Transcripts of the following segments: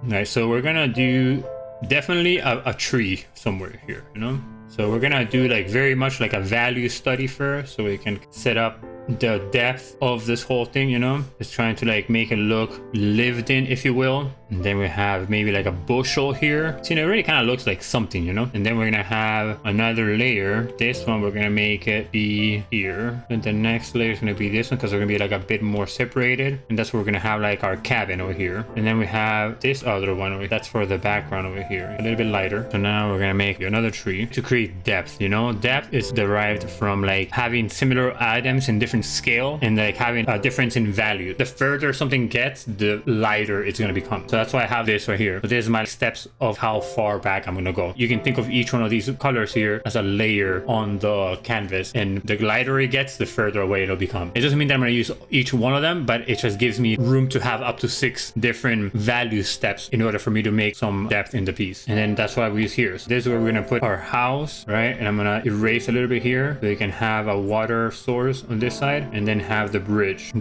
Nice. So we're gonna do definitely a tree somewhere here, you know? So we're gonna do like very much like a value study first, so we can set up the depth of this whole thing, you know? Just trying to like make it look lived in, if you will. And then we have maybe like a bushel here. See, it really kind of looks like something, you know? And then we're gonna have another layer. This one we're gonna make it be here, and the next layer is gonna be this one, because we're gonna be like a bit more separated, and that's where we're gonna have like our cabin over here. And then we have this other one over, that's for the background over here, a little bit lighter. So now we're gonna make another tree to create depth, you know? Depth is derived from like having similar items in different scale and like having a difference in value. The further something gets, the lighter it's gonna become. So that's why I have this right here. So this is my steps of how far back I'm gonna go. You can think of each one of these colors here as a layer on the canvas, and the lighter it gets, the further away it'll become. It doesn't mean that I'm gonna use each one of them, but it just gives me room to have up to 6 different value steps in order for me to make some depth in the piece. And then that's why we use here. So this is where we're gonna put our house, right? And I'm gonna erase a little bit here so you can have a water source on this side, and then have the bridge to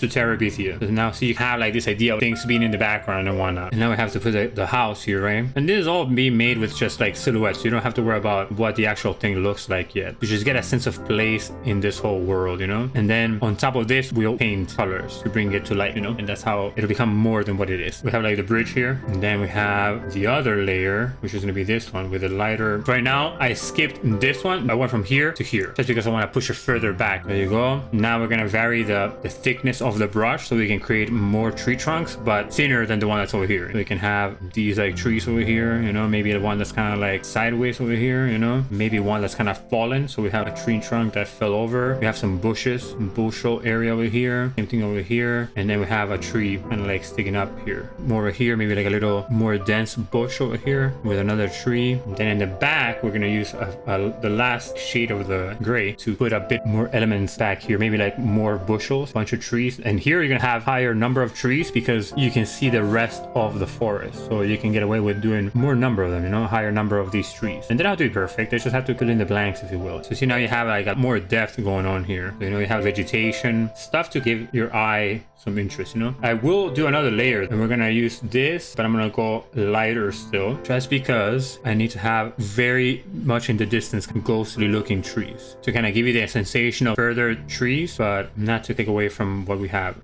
Terabithia. So now, so you have like this idea of things being in the background and whatnot. And now we have to put the house here, right? And this is all being made with just like silhouettes. So you don't have to worry about what the actual thing looks like yet. You just get a sense of place in this whole world, you know? And then on top of this, we'll paint colors to bring it to life, you know? And that's how it'll become more than what it is. We have like the bridge here, and then we have the other layer, which is gonna be this one with a lighter. Right now, I skipped this one. I went from here to here, just because I want to push it further back. There you go. Now we're gonna vary the thickness of the brush so we can create more tree trunks, but thinner than the one that's over here. So we can have these like trees over here, you know, maybe the one that's kind of like sideways over here, you know, maybe one that's kind of fallen. So we have a tree trunk that fell over. We have some bushes, bushel area over here, same thing over here, and then we have a tree kind of like sticking up here. More over here, maybe like a little more dense bush over here with another tree. And then in the back, we're gonna use the last shade of the gray to put a bit more elements back here, maybe like more bushels, bunch of trees. And here you're gonna have higher number of trees because you can see the rest of the forest, so you can get away with doing more number of them, you know, higher number of these trees. And they don't have to be perfect, they just have to fill in the blanks, if you will. So see, now you have like a more depth going on here. So, you know, you have vegetation stuff to give your eye some interest, you know. I will do another layer, and we're gonna use this, but I'm gonna go lighter still, just because I need to have very much in the distance ghostly looking trees to kind of give you the sensation of further trees, but not to take away from what we have.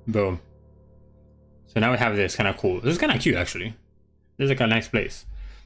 Boom. So now we have this kind of cool. This is kind of cute, actually. This is like a nice place.